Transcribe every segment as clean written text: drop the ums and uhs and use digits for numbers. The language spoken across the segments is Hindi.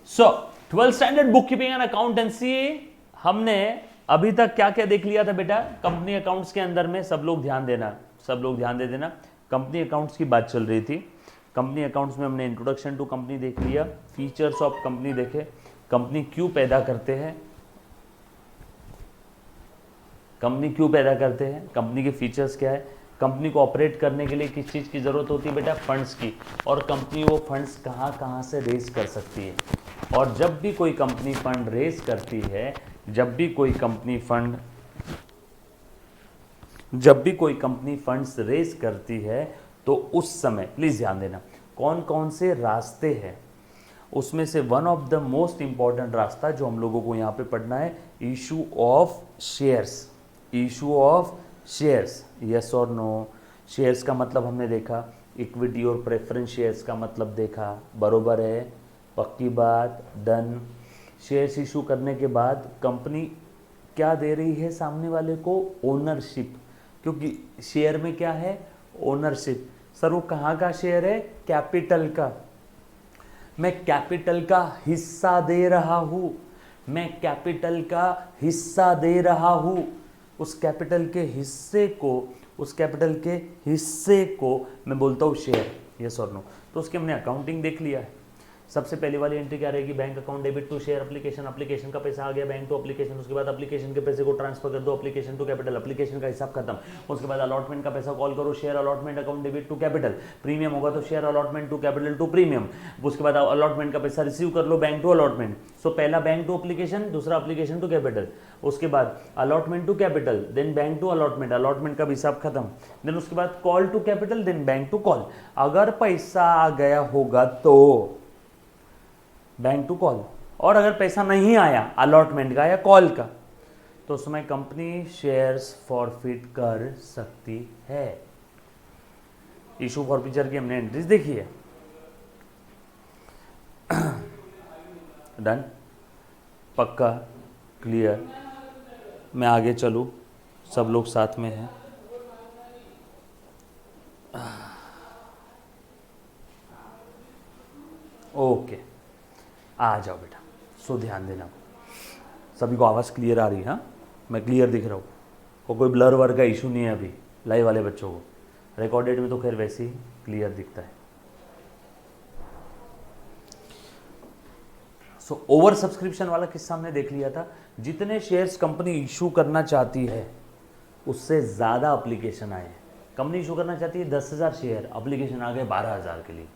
So 12th standard book keeping and accountancy, हमने अभी तक क्या क्या देख लिया था बेटा? कंपनी अकाउंट्स के अंदर में सब लोग ध्यान देना, सब लोग ध्यान दे देना। कंपनी अकाउंट्स की बात चल रही थी। कंपनी अकाउंट्स में हमने इंट्रोडक्शन टू कंपनी देख लिया, फीचर्स ऑफ कंपनी देखे, कंपनी क्यों पैदा करते हैं, कंपनी क्यों पैदा करते हैं, कंपनी के फीचर्स क्या है, कंपनी को ऑपरेट करने के लिए किस चीज़ की ज़रूरत होती है बेटा? फंड्स की, और कंपनी वो फंड्स कहाँ कहाँ से रेज कर सकती है। और जब भी कोई कंपनी फंड रेज करती है, जब भी कोई कंपनी फंड्स रेज करती है, तो उस समय प्लीज़ ध्यान देना कौन कौन से रास्ते हैं। उसमें से one of the most important रास्ता जो हम लोगों को यहाँ पे पढ़ना है, issue of shares. Issue of shares, yes और नो। शेयर्स का मतलब हमने देखा, इक्विटी और प्रेफरेंस शेयर्स का मतलब देखा, बरोबर है, पक्की बात, डन। शेयर्स इशू करने के बाद कंपनी क्या दे रही है सामने वाले को? ओनरशिप, क्योंकि शेयर में क्या है? ओनरशिप। सर वो कहाँ का शेयर है? कैपिटल का। मैं कैपिटल का हिस्सा दे रहा हूँ, मैं कैपिटल का हिस्सा दे रहा हूँ। उस कैपिटल के हिस्से को मैं बोलता हूँ शेयर, यस और नो। तो उसकी हमने अकाउंटिंग देख लिया है। सबसे पहली वाली एंट्री क्या रहेगी? Bank account debit to share application, application का पैसा आ गया बैंक टू एप्लीकेशन, उसके बाद एप्लीकेशन के पैसे को ट्रांसफर कर दो एप्लीकेशन टू कैपिटल, एप्लीकेशन का हिसाब खत्म। उसके बाद अलॉटमेंट का पैसा कॉल करो, share allotment account debit to capital, premium होगा तो share allotment to capital to premium. उसके बाद अलॉटमेंट का पैसा रिसीव कर लो बैंक टू अलॉटमेंट। सो पहला बैंक टू एप्लीकेशन, दूसरा एप्लीकेशन टू कैपिटल, उसके बाद allotment to capital, then bank to allotment, allotment का हिसाब खत्म, देन उसके बाद call to capital, then bank to call. अगर पैसा आ गया होगा तो बैंक टू कॉल, और अगर पैसा नहीं आया अलॉटमेंट का या कॉल का, तो उसमें कंपनी शेयर्स फॉरफिट कर सकती है। इशू फॉरफिचर की हमने एंट्रीज देखी है। डन, पक्का, क्लियर। मैं आगे चलूं, सब लोग साथ में हैं। ओके, आ जाओ बेटा। सो ध्यान देना, सभी को आवाज़ क्लियर आ रही है? हाँ, मैं क्लियर दिख रहा हूँ, और कोई ब्लर वर्क का इशू नहीं है अभी लाइव वाले बच्चों को। रिकॉर्डेड में तो खैर वैसे ही क्लियर दिखता है। सो ओवर सब्सक्रिप्शन वाला किस्सा हमने देख लिया था। जितने शेयर्स कंपनी इशू करना चाहती है उससे ज़्यादा एप्लीकेशन आए। कंपनी इशू करना चाहती है 10,000 शेयर, एप्लीकेशन आ गए 12,000 के लिए।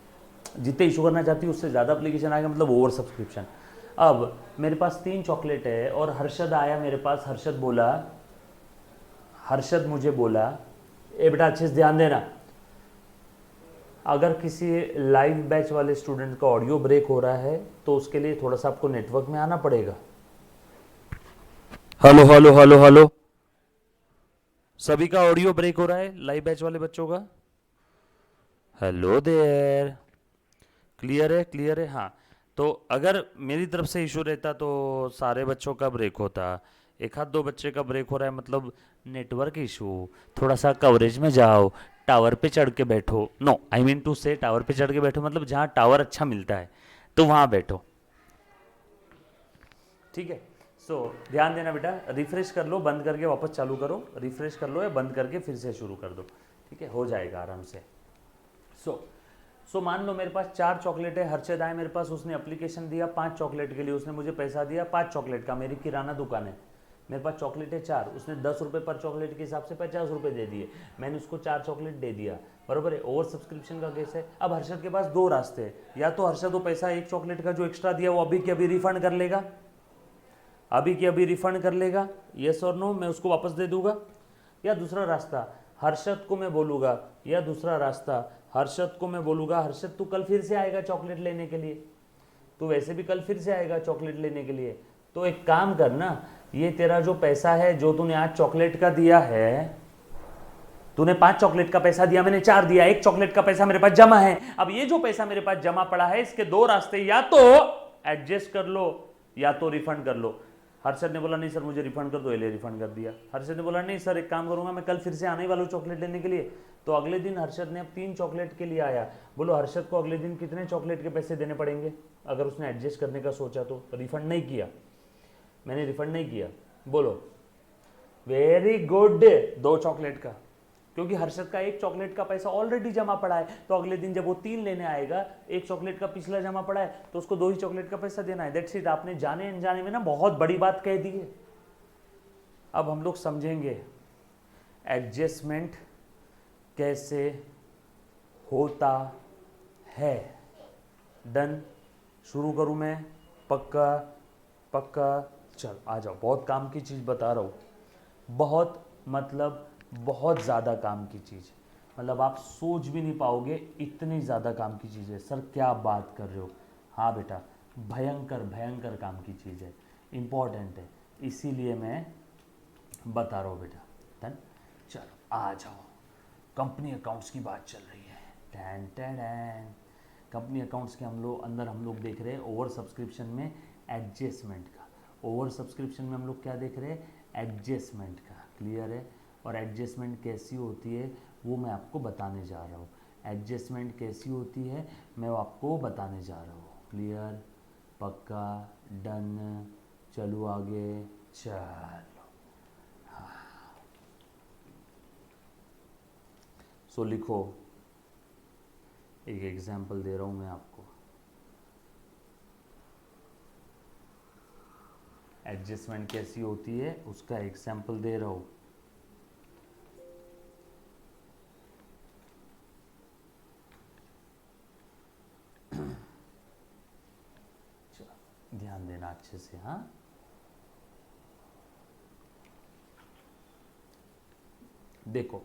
जितने इशू करना चाहती है उससे ज़्यादा एप्लीकेशन आएगा, मतलब ओवर सब्सक्रिप्शन। अब मेरे पास 3 चॉकलेट है और हर्षद आया मेरे पास। हर्षद मुझे बोला, ए बेटा अच्छे से ध्यान देना, अगर किसी लाइव बैच वाले स्टूडेंट का ऑडियो ब्रेक हो रहा है तो उसके लिए थोड़ा सा आपको नेटवर्क में आना पड़ेगा। हेलो हेलो हेलो हेलो, सभी का ऑडियो ब्रेक हो रहा है लाइव बैच वाले बच्चों का? हेलो देयर, क्लियर है? क्लियर है, हाँ। तो अगर मेरी तरफ से इशू रहता तो सारे बच्चों का ब्रेक होता। एक हाथ 2 बच्चे का ब्रेक हो रहा है, मतलब नेटवर्क इशू। थोड़ा सा कवरेज में जाओ, टावर पे चढ़ के बैठो। नो, आई मीन टू से टावर पे चढ़ के बैठो, मतलब जहाँ टावर अच्छा मिलता है तो वहाँ बैठो, ठीक है? सो ध्यान देना बेटा, रिफ्रेश कर लो, बंद करके वापस चालू करो, रिफ्रेश कर लो या बंद करके फिर से शुरू कर दो, ठीक है? हो जाएगा आराम से। सो मान लो मेरे पास 4 चॉकलेट है। हर्षद आए मेरे पास, उसने एप्लीकेशन दिया 5 चॉकलेट के लिए, उसने मुझे पैसा दिया 5 चॉकलेट का। मेरी किराना दुकान है, मेरे पास चॉकलेट है 4, उसने 10 रुपये पर चॉकलेट के हिसाब से 50 रुपये दे दिए, मैंने उसको 4 चॉकलेट दे दिया, बराबर है? ओवर सब्सक्रिप्शन का केस है। अब हर्षद के पास 2 रास्ते हैं, या तो हर्षद वो पैसा 1 चॉकलेट का जो एक्स्ट्रा दिया वो अभी के अभी रिफंड कर लेगा, अभी के अभी रिफंड कर लेगा, यस और नो, मैं उसको वापस दे दूंगा। या दूसरा रास्ता, हर्षद को मैं बोलूँगा, या दूसरा रास्ता हर्षद को मैं बोलूँगा, हर्षद तू कल फिर से आएगा चॉकलेट लेने के लिए, तू वैसे भी कल फिर से आएगा चॉकलेट लेने के लिए, तो एक काम करना, ये तेरा जो पैसा है जो तूने आज चॉकलेट का दिया है, तूने 5 चॉकलेट का पैसा दिया, मैंने 4 दिया, 1 चॉकलेट का पैसा मेरे पास जमा है। अब ये जो पैसा मेरे पास जमा पड़ा है, इसके 2 रास्ते, या तो एडजस्ट कर लो या तो रिफंड कर लो। हर्षद ने बोला नहीं सर मुझे रिफंड कर दो, ये ले रिफंड कर दिया। हर्षद ने बोला नहीं सर एक काम करूंगा मैं कल फिर से आने ही वाला हूँ चॉकलेट लेने के लिए। तो अगले दिन हर्षद ने अब 3 चॉकलेट के लिए आया। बोलो हर्षद को अगले दिन कितने चॉकलेट के पैसे देने पड़ेंगे अगर उसने एडजस्ट करने का सोचा तो? रिफंड नहीं किया, मैंने रिफंड नहीं किया। बोलो वेरी गुड, 2 चॉकलेट का, क्योंकि हर्षद का 1 चॉकलेट का पैसा ऑलरेडी जमा पड़ा है। तो अगले दिन जब वो 3 लेने आएगा, 1 चॉकलेट का पिछला जमा पड़ा है तो उसको 2 ही चॉकलेट का पैसा देना है। That's it. आपने जाने अनजाने में ना बहुत बड़ी बात कह दी है। अब हम लोग समझेंगे एडजस्टमेंट कैसे होता है। डन, शुरू करूं मैं? पक्का पक्का? चल आ जाओ, बहुत काम की चीज़ बता रहा हूँ, बहुत मतलब बहुत ज़्यादा काम की चीज़, मतलब आप सोच भी नहीं पाओगे इतनी ज़्यादा काम की चीज़ है। सर क्या बात कर रहे हो? हाँ बेटा, भयंकर भयंकर काम की चीज़ है, इम्पॉर्टेंट है, इसीलिए मैं बता रहा हूँ बेटा। डन, चलो आ जाओ। कंपनी अकाउंट्स की बात चल रही है। टैन टैन, कंपनी अकाउंट्स के हम लोग देख रहे हैं ओवर सब्सक्रिप्शन में एडजस्टमेंट का। ओवर सब्सक्रिप्शन में हम लोग क्या देख रहे हैं? एडजस्टमेंट का। क्लियर है? और एडजस्टमेंट कैसी होती है वो मैं आपको बताने जा रहा हूँ। एडजस्टमेंट कैसी होती है मैं वो आपको बताने जा रहा हूँ। क्लियर? पक्का? डन? चलो आगे, चलो। हाँ, सो लिखो, एक एग्जाम्पल दे रहा हूँ मैं आपको। एडजस्टमेंट कैसी होती है उसका एग्जाम्पल दे रहा हूँ। ध्यान देना अच्छे से। हाँ, देखो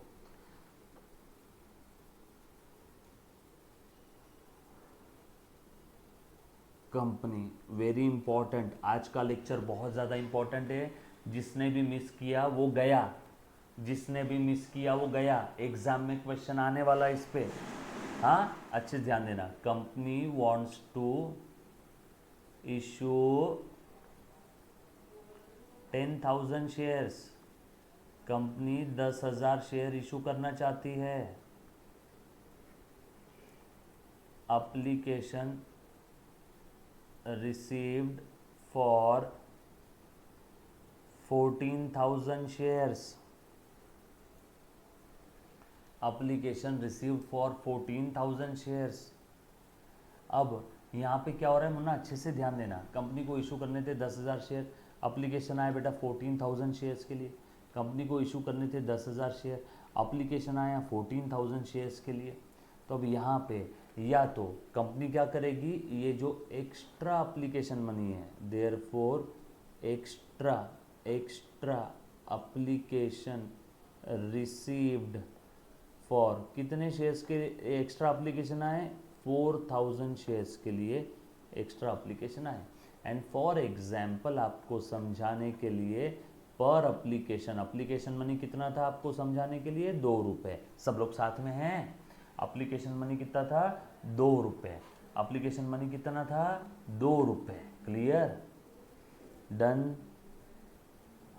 कंपनी, वेरी इंपॉर्टेंट, आज का लेक्चर बहुत ज़्यादा इंपॉर्टेंट है। जिसने भी मिस किया वो गया, जिसने भी मिस किया वो गया। एग्जाम में क्वेश्चन आने वाला इस पे। हाँ, अच्छे ध्यान देना। Company wants to issue 10,000 shares. Company 10,000 share issue करना चाहती है। Application received for 14,000 shares। application received for 14,000 shares। अब यहाँ पे क्या हो रहा है मुन्ना, अच्छे से ध्यान देना। कंपनी को इशू करने थे 10,000 शेयर, एप्लीकेशन आया बेटा 14,000 शेयर्स के लिए। कंपनी को इशू करने थे 10,000 शेयर, एप्लीकेशन आया 14,000 शेयर्स के लिए। तो अब यहाँ पे या तो कंपनी क्या करेगी, ये जो एक्स्ट्रा एप्लीकेशन मनी है, therefore extra application received for, कितने शेयर्स के एक्स्ट्रा एप्लीकेशन आए? 4,000 शेयर्स के लिए एक्स्ट्रा एप्लीकेशन आए। एंड फॉर एग्जाम्पल आपको समझाने के लिए पर एप्लीकेशन मनी कितना था आपको समझाने के लिए? 2 रुपये। सब लोग साथ में हैं? एप्लीकेशन मनी कितना था? 2 रुपये। एप्लीकेशन मनी कितना था? 2 रुपये। क्लियर? डन?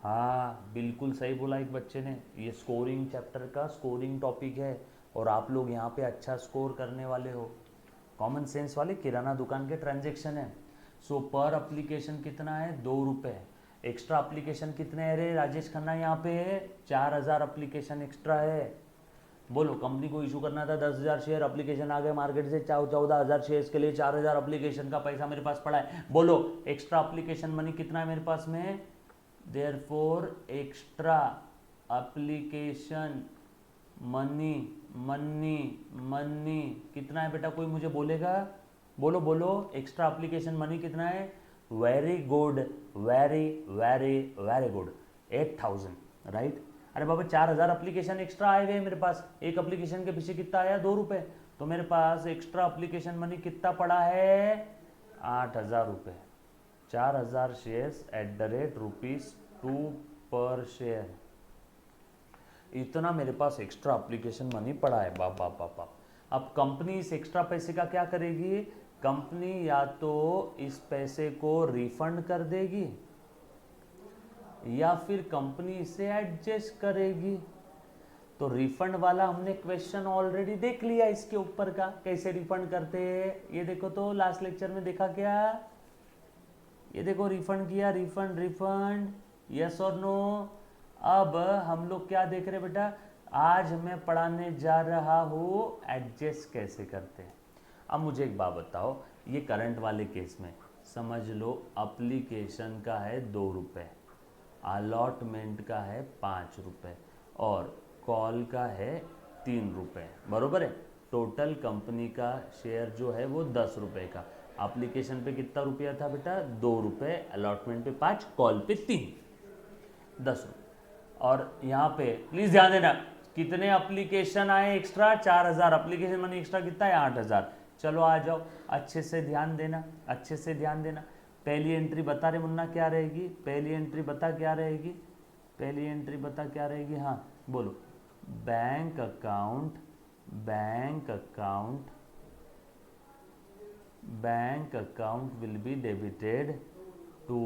हाँ, बिल्कुल सही बोला एक बच्चे ने। ये स्कोरिंग चैप्टर का स्कोरिंग टॉपिक है और आप लोग यहाँ पे अच्छा स्कोर करने वाले हो। कॉमन सेंस वाले किराना दुकान के ट्रांजैक्शन है। सो पर एप्लीकेशन कितना है? 2 रुपये। एक्स्ट्रा एप्लीकेशन कितने है रे राजेश खन्ना? यहाँ पे 4,000 एप्लीकेशन एक्स्ट्रा है। बोलो, कंपनी को इशू करना था 10,000 शेयर, एप्लीकेशन आ गए मार्केट से 14,000 शेयर्स के लिए, 4,000 एप्लीकेशन का पैसा मेरे पास पड़ा है। बोलो एक्स्ट्रा एप्लीकेशन मनी कितना है मेरे पास में? देयरफॉर एक्स्ट्रा एप्लीकेशन मनी कितना है बेटा? कोई मुझे बोलेगा? बोलो बोलो, एक्स्ट्रा एप्लीकेशन मनी कितना है? Very good, very very very good, 8,000। Right? अरे बाबा 4,000 एप्लीकेशन एक्स्ट्रा आए गए मेरे पास। एक एप्लीकेशन के पीछे कितना आया? 2 रुपये। तो मेरे पास एक्स्ट्रा एप्लीकेशन मनी कितना पड़ा है? 8,000 रुपये। 4,000 शेयर्स @2 पर शेयर, इतना मेरे पास एक्स्ट्रा एप्लीकेशन मनी पड़ा है। बाप बाप बाप बाप। अब कंपनी इस एक्स्ट्रा पैसे का क्या करेगी? कंपनी या तो इस पैसे को रिफंड कर देगी, या फिर कंपनी इसे एडजस्ट करेगी। तो रिफंड वाला हमने क्वेश्चन ऑलरेडी देख लिया इसके ऊपर का, कैसे रिफंड करते हैं। ये देखो तो लास्ट लेक्चर में देखा क्या, ये देखो रिफंड किया, रिफंड रिफंड, यस और नो। अब हम लोग क्या देख रहे हैं बेटा, आज मैं पढ़ाने जा रहा हूँ एडजस्ट कैसे करते हैं। अब मुझे एक बात बताओ, ये करंट वाले केस में समझ लो अप्लीकेशन का है 2 रुपये, अलॉटमेंट का है 5 रुपये और कॉल का है 3 रुपये, बरोबर है। टोटल कंपनी का शेयर जो है वो 10 रुपये का। एप्लीकेशन पे कितना रुपया था बेटा, 2 रुपये, अलॉटमेंट पे 5, कॉल पे 3, 10 रुपये। और यहाँ पे प्लीज ध्यान देना, कितने एप्लीकेशन आए एक्स्ट्रा, 4000। एप्लीकेशन मनी एक्स्ट्रा कितना है, 8000। चलो आ जाओ, अच्छे से ध्यान देना, अच्छे से ध्यान देना। पहली एंट्री बता रहे मुन्ना क्या रहेगी, पहली एंट्री बता क्या रहेगी, पहली एंट्री बता क्या रहेगी, हाँ बोलो। Bank account, bank account, bank account will be debited to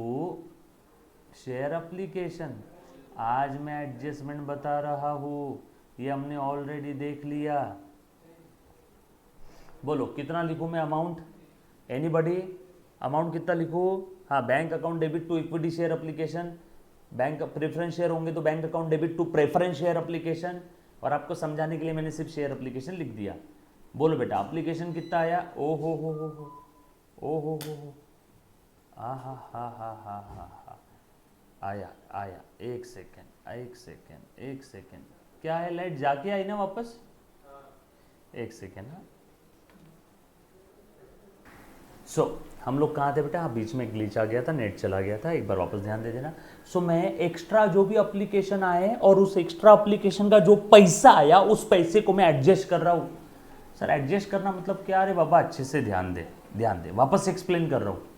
share application. आज मैं एडजस्टमेंट बता रहा हूँ, ये हमने ऑलरेडी देख लिया। बोलो कितना लिखूँ मैं अमाउंट, एनीबॉडी, अमाउंट कितना लिखूँ। हाँ, bank account debit to equity share application, bank preference share होंगे तो bank account debit to preference share application. और आपको समझाने के लिए मैंने सिर्फ शेयर एप्लीकेशन लिख दिया। बोलो बेटा एप्लीकेशन कितना आया, ओ हो ओ हो आ हा हा हा हा हा हा, आया आया, एक सेकेंड एक सेकेंड एक सेकेंड, क्या है लाइट जाके आई ना वापस, एक सेकेंड। हाँ सो हम लोग कहाँ थे बेटा, बीच में ग्लिच आ गया था, नेट चला गया था, एक बार वापस ध्यान दे देना। सो मैं एक्स्ट्रा जो भी एप्लीकेशन आए और उस एक्स्ट्रा एप्लीकेशन का जो पैसा आया उस पैसे को मैं एडजस्ट कर रहा हूँ। सर एडजस्ट करना मतलब क्या, अरे बाबा अच्छे से ध्यान दे, ध्यान दे, वापस एक्सप्लेन कर रहा हूँ।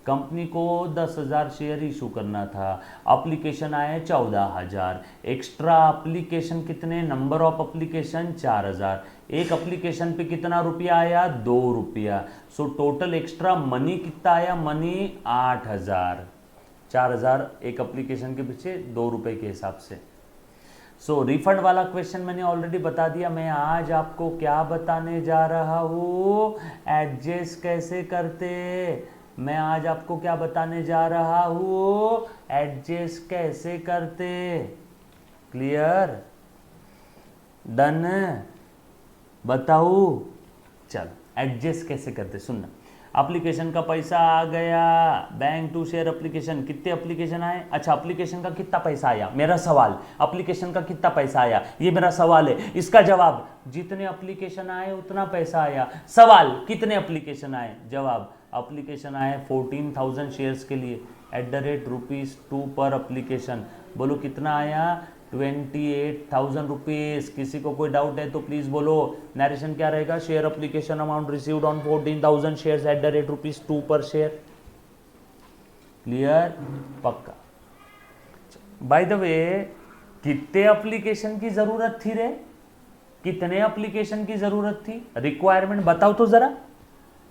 कंपनी को 10,000 शेयर इशू करना था, एप्लीकेशन आए 14,000, एक्स्ट्रा एप्लीकेशन कितने, नंबर ऑफ एप्लीकेशन 4,000, एक एप्लीकेशन पे कितना रुपया आया, 2 रुपया। सो टोटल एक्स्ट्रा मनी कितना आया, मनी 8,000, 4,000 एक एप्लीकेशन के पीछे 2 रुपये के हिसाब से। सो रिफंड वाला क्वेश्चन मैंने ऑलरेडी बता दिया। मैं आज आपको क्या बताने जा रहा हूँ, एडजस्ट कैसे करते। मैं आज आपको क्या बताने जा रहा हूँ, एडजस्ट कैसे करते। क्लियर, डन, बताओ। चलो एडजस्ट कैसे करते सुनना। एप्लीकेशन का पैसा आ गया, बैंक टू शेयर एप्लीकेशन, कितने एप्लीकेशन आए, अच्छा एप्लीकेशन का कितना पैसा आया, मेरा सवाल, एप्लीकेशन का कितना पैसा आया, ये मेरा सवाल है। इसका जवाब, जितने एप्लीकेशन आए उतना पैसा आया। सवाल, कितने एप्लीकेशन आए, जवाब, एप्लीकेशन आए 14,000 शेयर्स के लिए @2 पर एप्लीकेशन। बोलो कितना आया, 28,000 रुपीज़। किसी को कोई डाउट है तो प्लीज़ बोलो। नरेशन क्या रहेगा, share application amount received on 14,000 shares @2 पर शेयर। क्लियर, पक्का। बाय द वे, कितने एप्लीकेशन की जरूरत थी रे, कितने एप्लीकेशन की जरूरत थी, रिक्वायरमेंट बताओ तो जरा,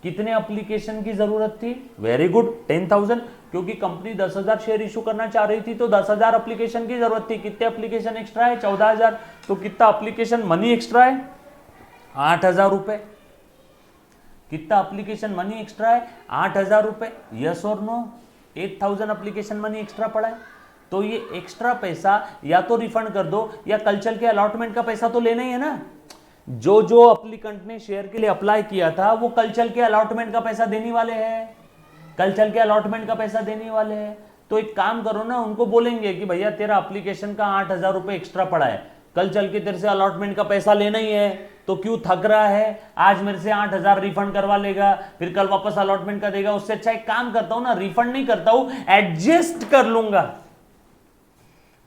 कितने एप्लीकेशन की जरूरत थी। वेरी गुड, 10,000, क्योंकि कंपनी 10,000 शेयर इशू करना चाह रही थी तो 10,000 एप्लीकेशन की जरूरत थी। कितने एप्लीकेशन एक्स्ट्रा है, 14,000, तो कितना एप्लीकेशन मनी एक्स्ट्रा है, 8,000 रुपए। कितना एप्लीकेशन मनी एक्स्ट्रा है, 8,000 रुपए। यस और नो, 8,000 एप्लीकेशन मनी एक्स्ट्रा पड़ा है। तो ये एक्स्ट्रा पैसा या तो रिफंड कर दो या कल चल के अलॉटमेंट का पैसा तो लेना ही है ना। जो जो एप्लीकेंट ने शेयर के लिए अप्लाई किया था वो कल चल के अलॉटमेंट का पैसा देने वाले हैं, कल चल के अलॉटमेंट का पैसा देने वाले हैं। तो एक काम करो ना, उनको बोलेंगे कि भैया तेरा एप्लीकेशन का 8,000 रुपए एक्स्ट्रा पड़ा है, कल चल के तेरे से अलॉटमेंट का पैसा लेना ही है, तो क्यों थक रहा है, आज मेरे से 8,000 रिफंड करवा लेगा, फिर कल वापस अलॉटमेंट का देगा। उससे अच्छा एक काम करता हूं ना, रिफंड नहीं करता हूं, एडजस्ट कर लूंगा।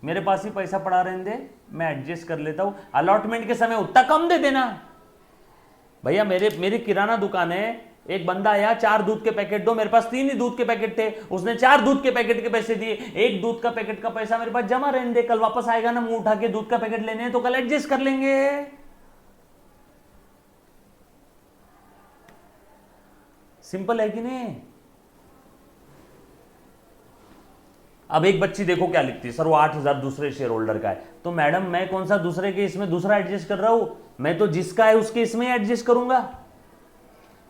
मेरे पास ही पैसा पड़ा रहने दे, मैं एडजस्ट कर लेता हूं, अलॉटमेंट के समय उतना कम दे देना। भैया मेरी किराना दुकान है, एक बंदा आया 4 दूध के पैकेट दो, मेरे पास 3 ही दूध के पैकेट थे, उसने 4 दूध के पैकेट के पैसे दिए, एक दूध का पैकेट का पैसा मेरे पास जमा रहने दे, कल वापस आएगा ना मुंह उठा के दूध का पैकेट लेने, तो कल एडजस्ट कर लेंगे। सिंपल है कि नहीं। अब एक बच्ची देखो क्या लिखती है, सर वो 8,000 दूसरे शेयर होल्डर का है। तो मैडम मैं कौन सा दूसरे के इसमें दूसरा एडजस्ट कर रहा हूं, मैं तो जिसका है उसके इसमें ही एडजस्ट करूंगा,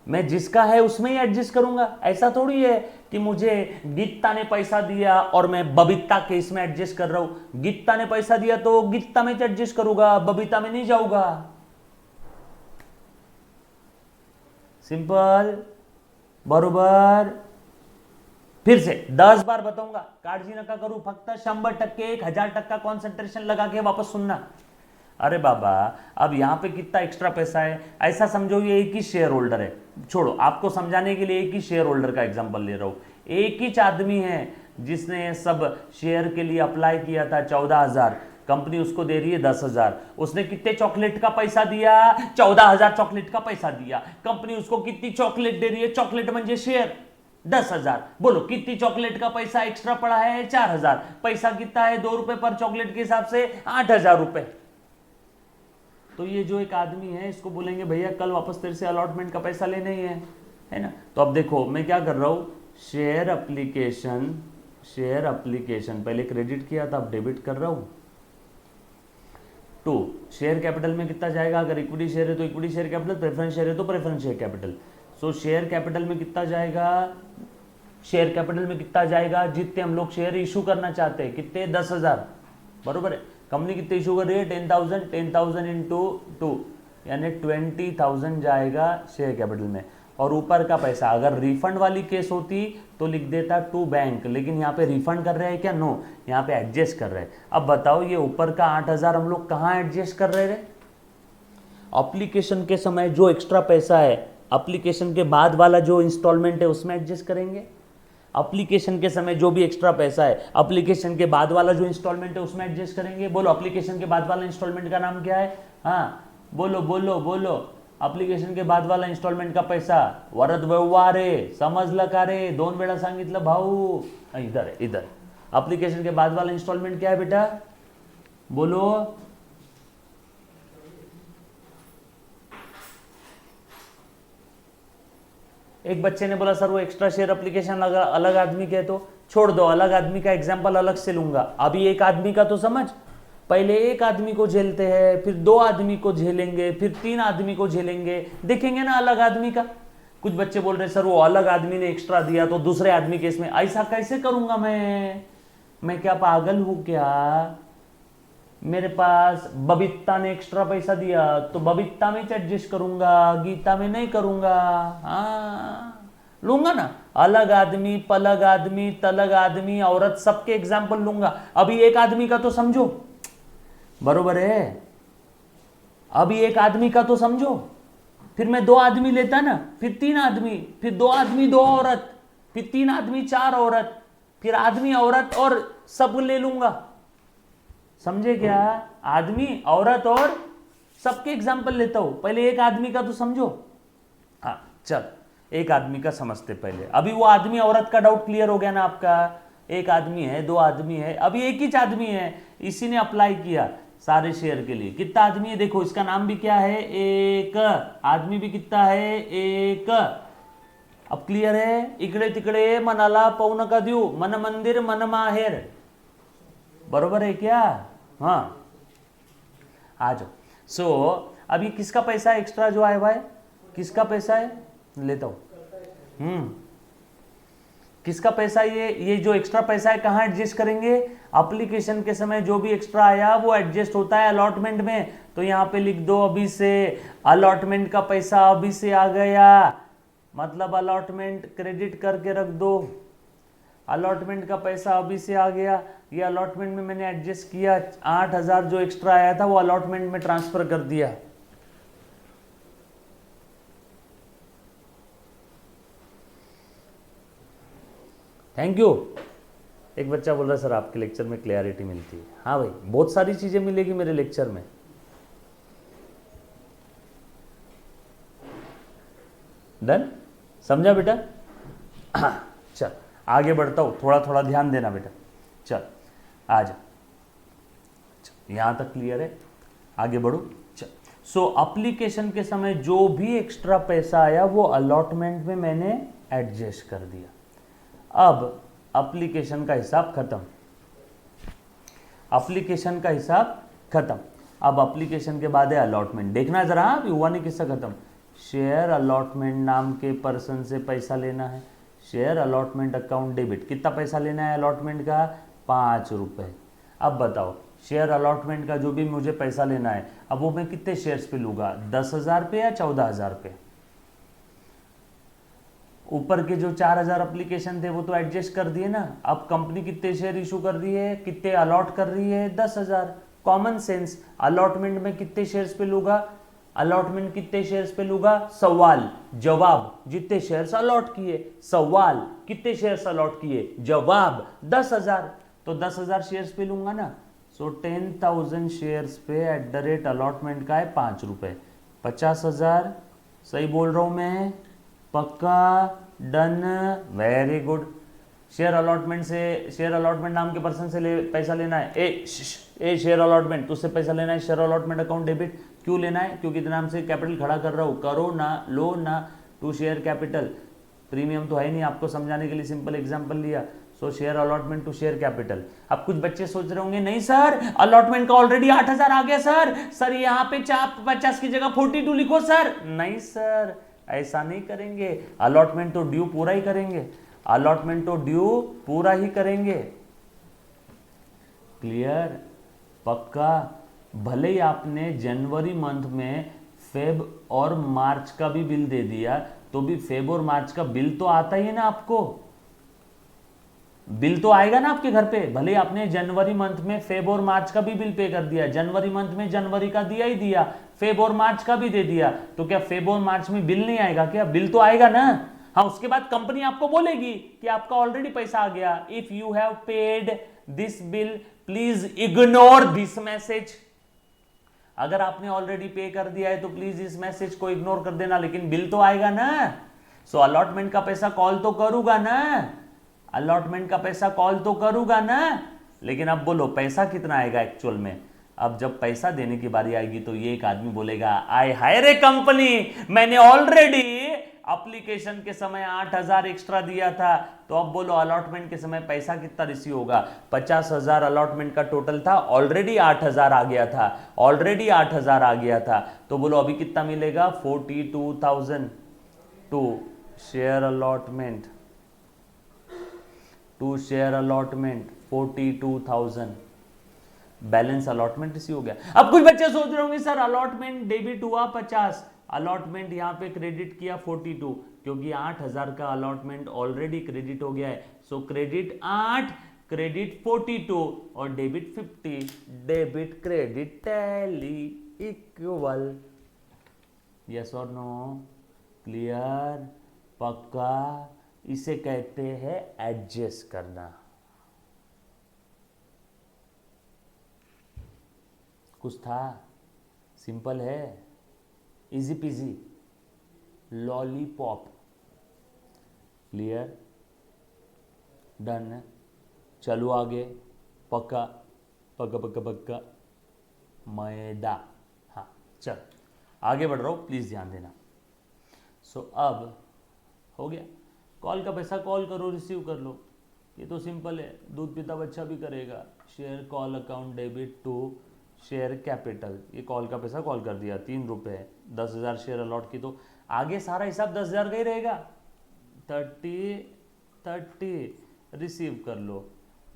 मैं जिसका है उसमें ही एडजस्ट करूंगा। ऐसा थोड़ी है कि मुझे गीता ने पैसा दिया और मैं बबीता के इसमें एडजस्ट कर रहा हूं। गीता ने पैसा दिया तो गीता में एडजस्ट करूंगा, बबीता में नहीं जाऊंगा। सिंपल, बरोबर। फिर से 10 बार बताऊंगा, काळजी नका करू, फक्त 100%, 1000% कॉन्सेंट्रेशन लगा के वापस सुनना। अरे बाबा अब यहां पे कितना एक्स्ट्रा पैसा है, ऐसा समझो ये एक ही शेयर होल्डर है। छोड़ो, आपको समझाने के लिए एक ही शेयर होल्डर का एग्जांपल ले रहा हूं। एक ही आदमी है जिसने सब शेयर के लिए अप्लाई किया था 14,000, कंपनी उसको दे रही है 10,000। उसने कितने चॉकलेट का पैसा दिया, 14,000 चॉकलेट का पैसा दिया। कंपनी उसको कितनी चॉकलेट दे रही है, चॉकलेट म्हणजे शेयर 10,000। बोलो कितनी चॉकलेट का पैसा एक्स्ट्रा पड़ा है, 4,000। पैसा कितना है 2 रुपए पर चॉकलेट के हिसाब से, 8,000 रुपए। तो ये जो एक आदमी है इसको बोलेंगे भैया कल वापस तेरे से अलॉटमेंट का पैसा लेना ही है ना। तो अब देखो मैं क्या कर रहा हूं, शेयर एप्लीकेशन पहले क्रेडिट किया था, अब डेबिट कर रहा हूं। 2 शेयर कैपिटल में कितना जाएगा, अगर इक्विटी शेयर है तो equity share capital, preference share है तो प्रेफरेंस शेयर कैपिटल। सो शेयर कैपिटल में कितना जाएगा, शेयर कैपिटल में कितना जाएगा, जितने हम लोग शेयर इशू करना चाहते हैं, कितने 10,000, बरोबर है। कंपनी कितने इशू कर रही है 10,000, 10,000 इंटू 2 यानी 20,000 जाएगा शेयर कैपिटल में। और ऊपर का पैसा अगर रिफंड वाली केस होती तो लिख देता टू बैंक, लेकिन यहाँ पे रिफंड कर रहे हैं क्या, नो, यहाँ पे एडजस्ट कर रहे हैं। अब बताओ ये ऊपर का 8,000 हम लोग कहाँ एडजस्ट कर रहे हैं, एप्लीकेशन के समय जो एक्स्ट्रा पैसा है, एप्लीकेशन के बाद वाला जो इंस्टॉलमेंट है उसमें एडजस्ट करेंगे। एप्लीकेशन के समय जो भी एक्स्ट्रा पैसा है, एप्लीकेशन के बाद वाला जो इंस्टॉलमेंट है उसमें एडजस्ट करेंगे। बोलो एप्लीकेशन के बाद वाला इंस्टॉलमेंट का नाम क्या है, हाँ बोलो बोलो बोलो, एप्लीकेशन के बाद वाला इंस्टॉलमेंट का पैसा वरद व्यवहार है, समजलं का रे, 2 वेळा सांगितलं भाऊ। इधर है, इधर एप्लीकेशन के बाद वाला इंस्टॉलमेंट क्या है बेटा, बोलो। एक बच्चे ने बोला सर वो एक्स्ट्रा शेयर एप्लीकेशन अलग आदमी के, तो छोड़ दो, अलग आदमी का एग्जांपल अलग से लूंगा। अभी एक आदमी का तो समझ, पहले एक आदमी को झेलते हैं, फिर 2 आदमी को झेलेंगे, फिर 3 आदमी को झेलेंगे, देखेंगे ना अलग आदमी का। कुछ बच्चे बोल रहे सर वो अलग आदमी ने एक्स्ट्रा दिया तो दूसरे आदमी के इसमें, ऐसा कैसे करूंगा मैं क्या पागल हूं क्या, मेरे पास बबीता ने एक्स्ट्रा पैसा दिया तो बबीता में एडजस्ट करूंगा, गीता में नहीं करूंगा। हाँ लूंगा ना, अलग आदमी, पलग आदमी, तलग आदमी, औरत, सबके एग्जाम्पल लूंगा। अभी एक आदमी का तो समझो, बरोबर है, अभी एक आदमी का तो समझो, फिर मैं 2 आदमी लेता ना, फिर 3 आदमी, फिर 2 आदमी 2 औरत, फिर 3 आदमी 4 औरत, फिर आदमी औरत और सब ले लूंगा। समझे क्या, आदमी औरत और सबके एग्जाम्पल लेता हूं, पहले एक आदमी का तो समझो। हाँ चल एक आदमी का समझते पहले। अभी वो आदमी औरत का डाउट क्लियर हो गया ना आपका, एक आदमी है 2 आदमी है, अभी एक ही आदमी है, इसी ने अप्लाई किया सारे शेयर के लिए। कितना आदमी है देखो, इसका नाम भी क्या है, एक आदमी भी कितना है, एक। अब क्लियर है, इकडे तिकडे मनाला पाहू नका देऊ, मन मंदिर मन माहेर, बरोबर है क्या, हाँ आ जाओ। सो अभी किसका पैसा है एक्स्ट्रा जो आया हुआ है, किसका पैसा है, लेता हूं, किसका पैसा, ये जो एक्स्ट्रा पैसा है कहाँ एडजस्ट करेंगे, एप्लीकेशन के समय जो भी एक्स्ट्रा आया वो एडजस्ट होता है अलॉटमेंट में। तो यहां पे लिख दो अभी से, अलॉटमेंट का पैसा अभी से आ गया, मतलब अलॉटमेंट क्रेडिट करके रख दो, अलॉटमेंट का पैसा अभी से आ गया। ये अलॉटमेंट में मैंने एडजस्ट किया, 8,000 जो एक्स्ट्रा आया था वो अलॉटमेंट में ट्रांसफर कर दिया। Thank you. एक बच्चा बोल रहा है सर आपके लेक्चर में क्लियरिटी मिलती है। हाँ भाई बहुत सारी चीजें मिलेगी मेरे लेक्चर में। डन, समझा बेटा, चल आगे बढ़ता हूं, थोड़ा थोड़ा ध्यान देना बेटा। चल आ जा, यहां तक क्लियर है, आगे बढ़ो। चल सो एप्लीकेशन के समय जो भी एक्स्ट्रा पैसा आया वो अलॉटमेंट में मैंने एडजस्ट कर दिया। अब एप्लीकेशन का हिसाब खत्म, एप्लीकेशन का हिसाब खत्म। अब एप्लीकेशन के बाद है अलॉटमेंट। देखना जरा, हाँ हुआ नहीं किस्सा खत्म। शेयर अलॉटमेंट नाम के पर्सन से पैसा लेना है, शेयर अलॉटमेंट अकाउंट डेबिट। कितना पैसा लेना है अलॉटमेंट का? 5 रुपये। अब बताओ शेयर अलॉटमेंट का जो भी मुझे पैसा लेना है, अब वो मैं कितने शेयर्स पे लूँगा, 10,000 पे या 14,000 पे? ऊपर के जो 4,000 एप्लीकेशन थे वो तो एडजस्ट कर दिए ना। अब कंपनी कितने शेयर इशू कर रही है, कितने अलॉट कर रही है? 10,000। कॉमन सेंस, अलॉटमेंट में कितने शेयर्स पे लूँगा, अलॉटमेंट कितने शेयर्स पे लूँगा? सवाल जवाब, जितने शेयर्स अलॉट किए। सवाल कितने शेयर्स अलॉट किए, जवाब 10,000। तो 10,000 शेयर्स पे लूँगा ना। सो 10,000 शेयर्स पे एट द रेट अलॉटमेंट का है 5 रुपये, 50,000। सही बोल रहा हूँ मैं? पक्का? Done, very good. Share allotment से, शेयर अलॉटमेंट नाम के पर्सन से पैसा लेना है। ए शेयर अलॉटमेंट, तुझसे पैसा लेना है शेयर अलॉटमेंट अकाउंट डेबिट। क्यों लेना है? क्योंकि इतने नाम से कैपिटल खड़ा कर रहा हूँ, करो ना, लो ना। टू शेयर कैपिटल, प्रीमियम तो है नहीं, आपको समझाने के लिए सिंपल एग्जांपल लिया। So share allotment to share capital. अब कुछ बच्चे सोच रहे होंगे नहीं सर अलॉटमेंट का ऑलरेडी 8,000 आ गया सर यहाँ पे 50 की जगह 42 लिखो सर। नहीं सर, ऐसा नहीं करेंगे। अलॉटमेंट तो ड्यू पूरा ही करेंगे, अलॉटमेंट तो ड्यू पूरा ही करेंगे। क्लियर? पक्का? भले ही आपने जनवरी मंथ में फेब और मार्च का भी बिल दे दिया, तो भी फेब और मार्च का बिल तो आता ही है ना आपको, बिल तो आएगा ना आपके घर पे। भले ही आपने जनवरी मंथ में फेब और मार्च का भी बिल पे कर दिया, जनवरी मंथ में जनवरी का दिया ही दिया, फेब और मार्च का भी दे दिया, तो क्या फेब और मार्च में बिल नहीं आएगा क्या? बिल तो आएगा ना। हाँ, उसके बाद कंपनी आपको बोलेगी कि आपका ऑलरेडी पैसा आ गया। If you have paid this bill please ignore this message. अगर आपने ऑलरेडी पे कर दिया है तो प्लीज इस मैसेज को इग्नोर कर देना, लेकिन बिल तो आएगा ना। सो अलॉटमेंट का पैसा कॉल तो करूंगा ना, अलॉटमेंट का पैसा कॉल तो करूंगा ना। लेकिन अब बोलो पैसा कितना आएगा एक्चुअल में? अब जब पैसा देने की बारी आएगी तो ये एक आदमी बोलेगा आई हायर ए कंपनी, मैंने ऑलरेडी एप्लीकेशन के समय 8,000 एक्स्ट्रा दिया था। तो अब बोलो अलॉटमेंट के समय पैसा कितना रिसीव होगा? 50,000 अलॉटमेंट का टोटल था, ऑलरेडी 8,000 आ गया था, ऑलरेडी 8,000 आ गया था। तो बोलो अभी कितना मिलेगा? 42,000 to share allotment, to share allotment 42,000 balance allotment receive हो गया। अब कुछ बच्चे सोच रहे होंगे सर अलॉटमेंट डेबिट हुआ 50, अलॉटमेंट यहाँ पे क्रेडिट किया 42, क्योंकि 8,000 का अलॉटमेंट ऑलरेडी क्रेडिट हो गया है। सो क्रेडिट 8, क्रेडिट 42 और debit 50, debit credit tally equal. Yes और नो? क्लियर? पक्का? इसे कहते हैं एडजस्ट करना। कुछ था? सिंपल है, easy PG, lollipop. Clear? Done? चलो आगे। पक्का? पक्का पक्का पक्का? मैदा। हाँ चल आगे बढ़ रहा हूँ, प्लीज़ ध्यान देना। सो अब हो गया, कॉल का पैसा कॉल करो, रिसीव कर लो, ये तो सिंपल है, दूध पीता बच्चा भी करेगा। Share call account debit to share capital, ये कॉल का पैसा कॉल कर दिया 3 रुपये, 10,000 शेयर अलॉट की, तो आगे सारा हिसाब 10,000 का ही रहेगा। 30 रिसीव कर लो,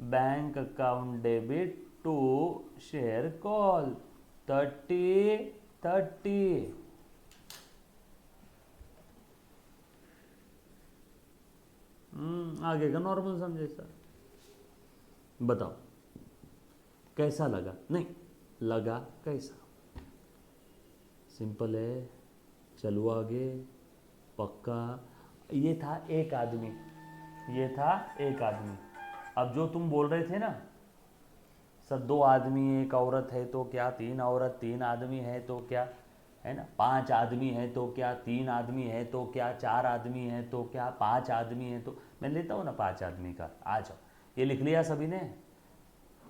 bank account debit to share call 30। आगे का नॉर्मल समझे सर। बताओ कैसा लगा? नहीं लगा कैसा? सिंपल है, चलो आगे। पक्का? ये था एक आदमी, ये था एक आदमी। अब जो तुम बोल रहे थे ना सर 2 आदमी 1 औरत है तो क्या, 3 औरत 3 आदमी है तो क्या, है ना, 5 आदमी है तो क्या, 3 आदमी है तो क्या, 4 आदमी है तो क्या, 5 आदमी है तो, मैं लेता हूँ ना 5 आदमी का। आ जाओ, ये लिख लिया सभी ने?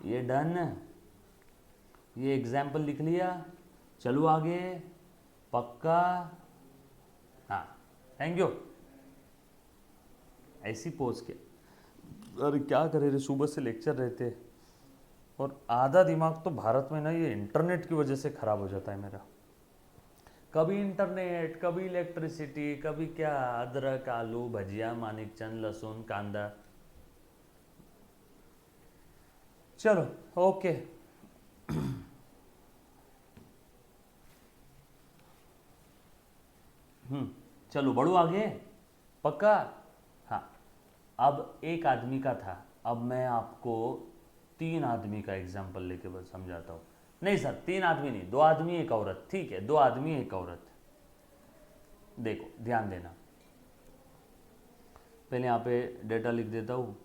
ये डन? ये एग्जाम्पल लिख लिया? चलो आगे। पक्का? हाँ थैंक यू। ऐसी पोज के अरे क्या करे रे, सुबह से लेक्चर रहते और आधा दिमाग तो भारत में ना ये इंटरनेट की वजह से खराब हो जाता है मेरा। कभी इंटरनेट, कभी इलेक्ट्रिसिटी, कभी क्या, अदरक, आलू, भजिया, मानिक चंद, लहसुन, कांदा। चलो ओके। चलो बढ़ो आगे, पक्का। हाँ, अब एक आदमी का था, अब मैं आपको 3 आदमी का एग्जाम्पल लेके बस समझाता हूँ। नहीं सर 3 आदमी नहीं, 2 आदमी 1 औरत, ठीक है 2 आदमी 1 औरत। देखो ध्यान देना, पहले यहाँ पे डेटा लिख देता हूँ।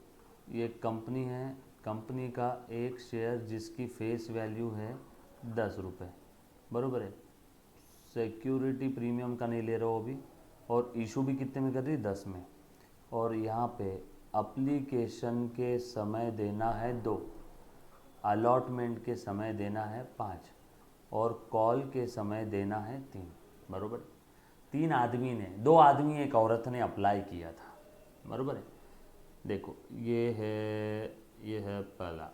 ये कंपनी है, कंपनी का एक शेयर जिसकी फेस वैल्यू है 10 रुपये, बरोबर है। सिक्योरिटी प्रीमियम का नहीं ले रहा हो अभी, और इशू भी कितने में कर रही, 10 में। और यहाँ पे अप्लीकेशन के समय देना है 2, अलॉटमेंट के समय देना है 5, और कॉल के समय देना है 3, बरोबर। 3 आदमी ने, 2 आदमी 1 औरत ने अप्लाई किया था, बरोबर है। देखो ये है पहला,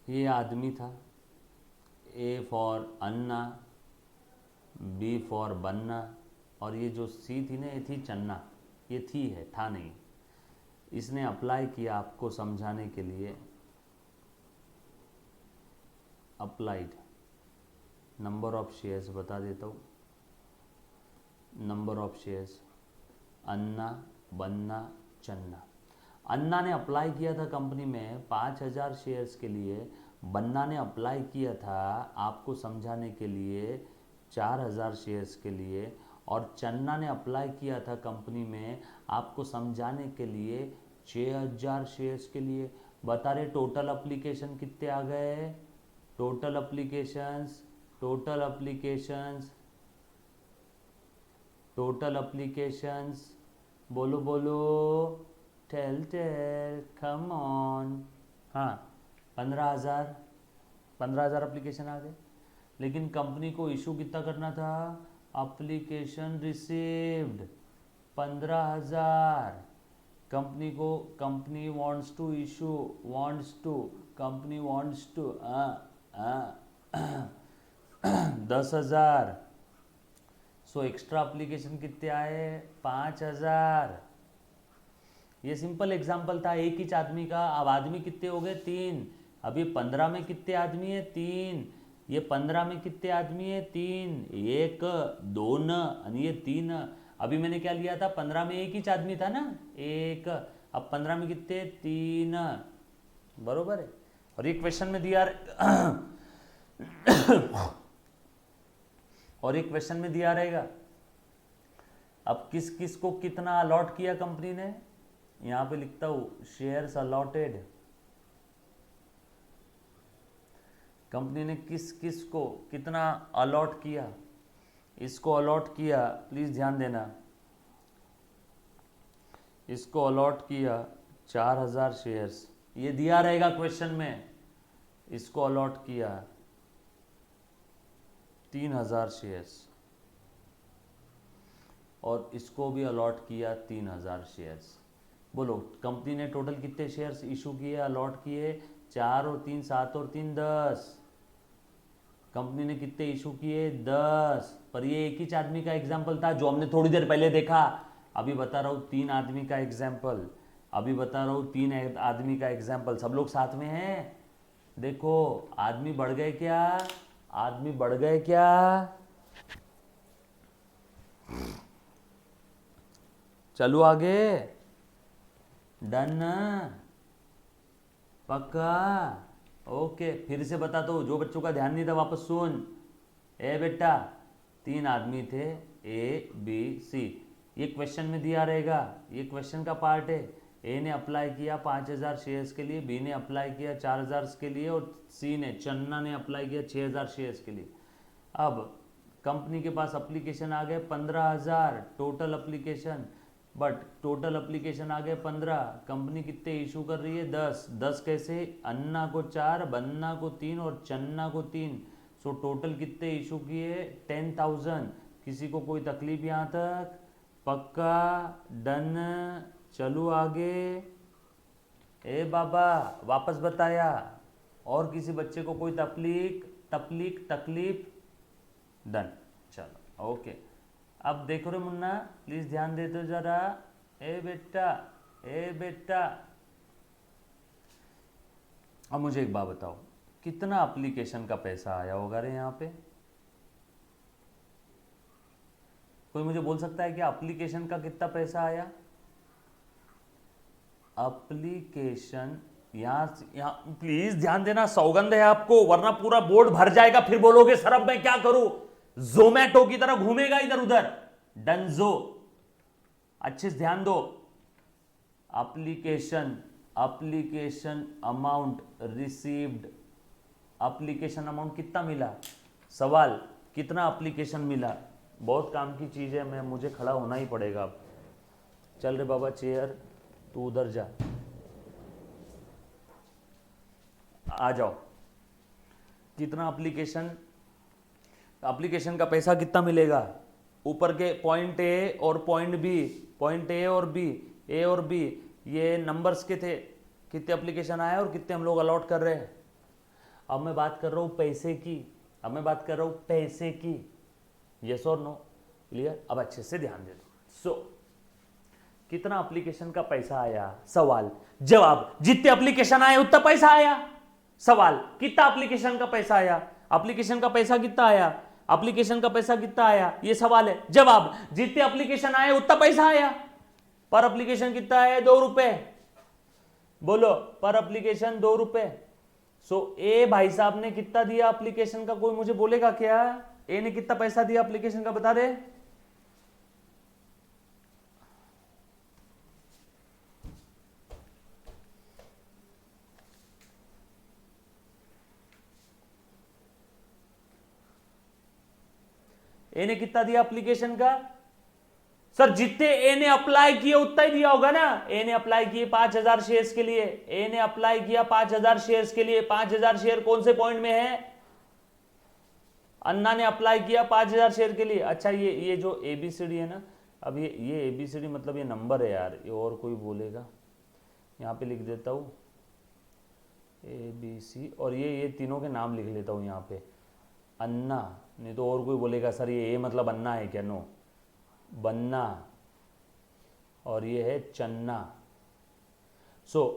ये आदमी था, ए फॉर अन्ना, बी फॉर बन्ना, और ये जो सी थी ना, ये थी चन्ना, ये थी है, था नहीं। इसने अप्लाई किया आपको समझाने के लिए, अप्लाइड। नंबर ऑफ शेयर्स बता देता हूँ, नंबर ऑफ शेयर्स, अन्ना, बन्ना, चन्ना। अन्ना ने अप्लाई किया था कंपनी में 5000 शेयर्स के लिए, बन्ना ने अप्लाई किया था आपको समझाने के लिए 4000 शेयर्स के लिए, और चन्ना ने अप्लाई किया था कंपनी में आपको समझाने के लिए 6000 शेयर्स के लिए। बता रहे टोटल एप्लीकेशन कितने आ गए, total applications, total applications, total applications, बोलो बोलो, टेल टेल, कम ऑन। हाँ 15,000 एप्लीकेशन आ गए। लेकिन कंपनी को इशू कितना करना था, एप्लीकेशन रिसीव्ड 15,000। कंपनी को, company wants to issue, wants to, company wants to 10,000। So extra application कितने आए, 5,000। ये सिंपल एग्जाम्पल था एक ही आदमी का। अब आदमी कितने हो गए, 3। अभी 15 में कितने आदमी है, 3। ये 15 में कितने आदमी है, 3, 1 2 न, और ये 3। अभी मैंने क्या लिया था, 15 में एक ही आदमी था ना, 1। अब 15 में कितने, 3, बरोबर है। और ये क्वेश्चन में दिया और एक क्वेश्चन में दिया रहेगा, अब किस किस को कितना अलॉट किया कंपनी ने, यहां पे लिखता हूं शेयर्स अलॉटेड। कंपनी ने किस किस को कितना अलॉट किया, इसको अलॉट किया, प्लीज ध्यान देना, इसको अलॉट किया 4000 शेयर्स, ये दिया रहेगा क्वेश्चन में। इसको अलॉट किया 3000 शेयर्स, और इसको भी अलॉट किया 3000 शेयर्स। बोलो कंपनी ने टोटल कितने शेयर्स इशू किए, अलॉट किए, 4 और 3 7 और 3 10। कंपनी ने कितने इशू किए, 10। पर ये एक ही आदमी का एग्जाम्पल था जो हमने थोड़ी देर पहले देखा। अभी बता रहा हूँ 3 आदमी का एग्जाम्पल, अभी बता रहा हूँ 3 आदमी का एग्जाम्पल। सब लोग साथ में हैं, देखो आदमी बढ़ गए क्या, आदमी बढ़ गए क्या। चलो आगे, डन, पक्का, ओके। फिर से बताता हूँ, जो बच्चों का ध्यान नहीं था वापस सुन। ए बेटा 3 आदमी थे, ए बी सी, ये क्वेश्चन में दिया रहेगा, ये क्वेश्चन का पार्ट है। ए ने अप्लाई किया 5000 शेयर्स के लिए, बी ने अप्लाई किया 4000 के लिए, और सी ने, चन्ना ने अप्लाई किया 6000 शेयर्स के लिए। अब कंपनी के पास एप्लीकेशन आ गए 15,000 total application, but total application आ गए 15। कंपनी कितने इशू कर रही है, 10। 10 कैसे, अन्ना को 4, बन्ना को 3 और चन्ना को 3। सो टोटल कितने इशू किए, 10,000। किसी को कोई तकलीफ यहाँ तक? पक्का? डन? चलो आगे। ए बाबा वापस बताया। और किसी बच्चे को कोई तकलीफ? डन। चलो ओके। अब देखो रे मुन्ना, प्लीज ध्यान देते हो जरा। ए बेटा, अब मुझे एक बात बताओ, कितना एप्लीकेशन का पैसा आया होगा रे यहाँ पे? कोई मुझे बोल सकता है कि एप्लीकेशन का कितना पैसा आया? एप्लीकेशन, यहाँ प्लीज ध्यान देना, सौगंध है आपको, वरना पूरा बोर्ड भर जाएगा, फिर बोलोगे सर अब मैं क्या करूं? जोमैटो की तरह घूमेगा इधर उधर। डंजो, अच्छे से ध्यान दो। Application amount received, application amount कितना मिला? सवाल, कितना एप्लीकेशन मिला? बहुत काम की चीज है, मुझे खड़ा होना ही पड़ेगा अब। चल रे बाबा चेयर, तू उधर जा, आ जाओ। कितना एप्लीकेशन का पैसा कितना मिलेगा? ऊपर के पॉइंट ए और पॉइंट बी, ए और बी ये नंबर्स के थे, कितने एप्लीकेशन आए और कितने हम लोग अलॉट कर रहे हैं। अब मैं बात कर रहा हूं पैसे की, यस और नो? क्लियर? अब अच्छे से ध्यान दे दो। कितना एप्लीकेशन का पैसा आया? सवाल, जवाब, जितने एप्लीकेशन आए उतना पैसा आया। सवाल, कितना एप्लीकेशन का पैसा आया? एप्लीकेशन का पैसा कितना आया? ये सवाल है। जवाब, जितने एप्लीकेशन आए उतना पैसा आया। पर एप्लीकेशन कितना है? 2 रुपए। बोलो, पर एप्लीकेशन 2 रुपए। ए भाई साहब ने कितना दिया एप्लीकेशन का? कोई मुझे बोलेगा क्या? ए ने कितना पैसा दिया एप्लीकेशन का, बता दे। ए ने कितना दिया एप्लीकेशन का? सर जितने ए ने अप्लाई किए उतना ही दिया होगा ना। ए ने अप्लाई किए 5000 शेयर्स के लिए, 5000 शेयर कौन से पॉइंट में है? अन्ना ने अप्लाई किया 5000 शेयर के लिए। अच्छा ये जो ABCD है ना, अब ये ABCD मतलब ये नंबर है यार, ये और कोई बोलेगा, यहाँ पे लिख देता हूँ ABC, और ये तीनों के नाम लिख लेता हूँ यहाँ पे। अन्ना, नहीं तो और कोई बोलेगा सर ये ए मतलब अन्ना है क्या? नो, बन्ना, और ये है चन्ना।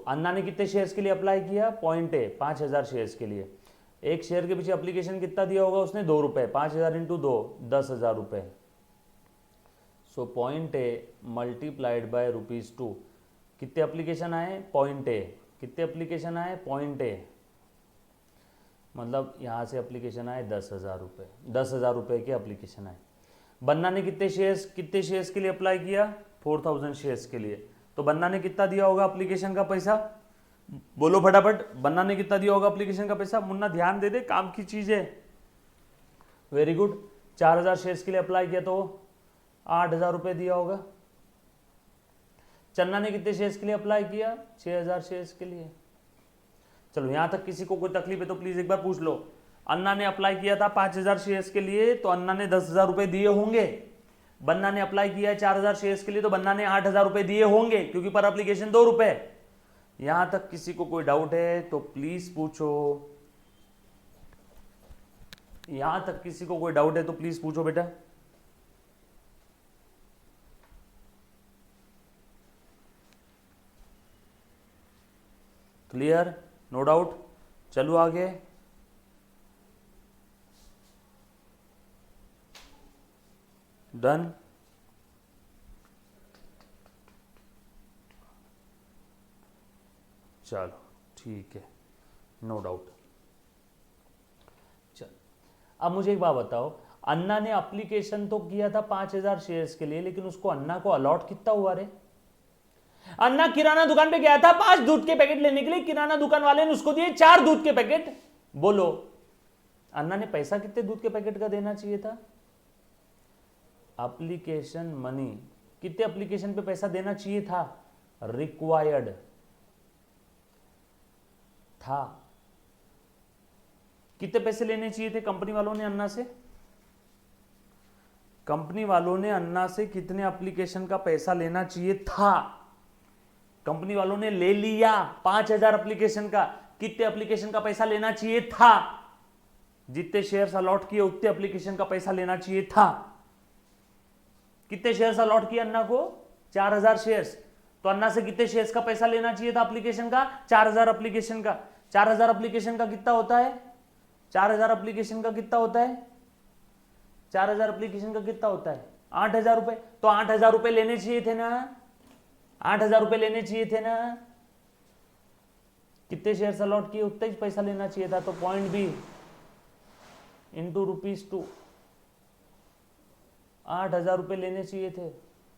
अन्ना ने कितने शेयर्स के लिए अप्लाई किया? पॉइंट ए 5000 शेयर्स के लिए। एक शेयर के पीछे एप्लीकेशन कितना दिया होगा उसने? 2 रुपए। 5000 इंटू 2, 10,000 रुपए। Point A multiplied by ₹2। कितने एप्लीकेशन आए? Point A. कितने एप्लीकेशन आए? पॉइंट ए, मतलब यहाँ से एप्लीकेशन आए 10,000 रुपये। 10,000 रुपये के एप्लीकेशन आए। बन्ना ने कितने शेयर्स के लिए अप्लाई किया? 4000 शेयर्स के लिए। तो बन्ना ने कितना दिया होगा एप्लीकेशन का पैसा? बोलो फटाफट, बन्ना ने कितना दिया होगा एप्लीकेशन का पैसा? मुन्ना ध्यान दे दे, काम की चीज है। Very good. 4000 शेयर्स के लिए अप्लाई किया तो 8000 रुपये दिया होगा। चन्ना ने कितने शेयर्स के लिए अप्लाई किया? 6000 शेयर्स के लिए। चलो यहां तक किसी को कोई तकलीफ है तो प्लीज एक बार पूछ लो। अन्ना ने अप्लाई किया था 5000 शेयर्स के लिए, तो अन्ना ने 10,000 रुपए दिए होंगे। बन्ना ने अप्लाई किया है 4000 शेयर्स के लिए, तो बन्ना ने 8000 रुपए दिए होंगे, क्योंकि पर एप्लीकेशन 2 रुपए। यहां तक किसी को कोई डाउट है तो प्लीज पूछो। यहां तक किसी को कोई डाउट है तो प्लीज पूछो बेटा। क्लियर? No doubt? चलो आगे। डन? चलो ठीक है, नो डाउट। चल अब मुझे एक बात बताओ, अन्ना ने एप्लीकेशन तो किया था 5000 शेयर्स के लिए, लेकिन उसको अन्ना को अलॉट कितना हुआ रे? अन्ना किराना दुकान पे गया था 5 दूध के पैकेट लेने के लिए, किराना दुकान वाले ने उसको दिए 4 दूध के पैकेट। बोलो अन्ना ने पैसा कितने दूध के पैकेट का देना चाहिए था? एप्लीकेशन मनी कितने एप्लीकेशन पे पैसा देना चाहिए था? रिक्वायर्ड था। कितने पैसे लेने चाहिए थे कंपनी वालों ने अन्ना से? कंपनी वालों ने अन्ना से कितने एप्लीकेशन का पैसा लेना चाहिए था? कंपनी वालों ने ले लिया 5000 एप्लीकेशन का, कितने एप्लीकेशन का पैसा लेना चाहिए था? जितने शेयर्स अलॉट किए उतने एप्लीकेशन का पैसा लेना चाहिए था। कितने शेयर्स अलॉट किए अन्ना को? 4000 शेयर्स। तो अन्ना से कितने शेयर्स का पैसा लेना चाहिए था एप्लीकेशन का? 4000 एप्लीकेशन का। 4000 एप्लीकेशन का कितना होता है? 4000 एप्लीकेशन का कितना होता है? 4000 एप्लीकेशन का कितना होता है? 8000 रुपए। तो 8000 रुपए लेने चाहिए थे ना? 8000 रुपए लेने चाहिए थे ना? कितने शेयर्स अलॉट किए उतना ही पैसा लेना चाहिए था। तो पॉइंट बी इंटू ₹2 8000 रुपए लेने चाहिए थे।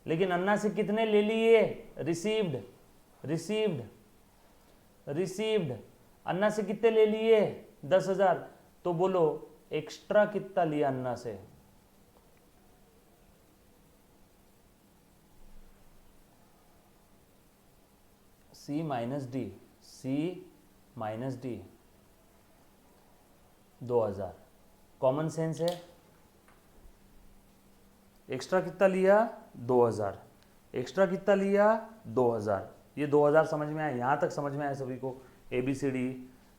लेकिन अन्ना से कितने ले लिए? Received received received. अन्ना से कितने ले लिए? 10,000। तो बोलो एक्स्ट्रा कितना लिया अन्ना से? C minus D, C minus D 2000। Common sense है। एक्स्ट्रा कितना लिया? 2000। एक्स्ट्रा कितना लिया? 2000। ये 2000 समझ में आया? यहां तक समझ में आया सभी को? ABCD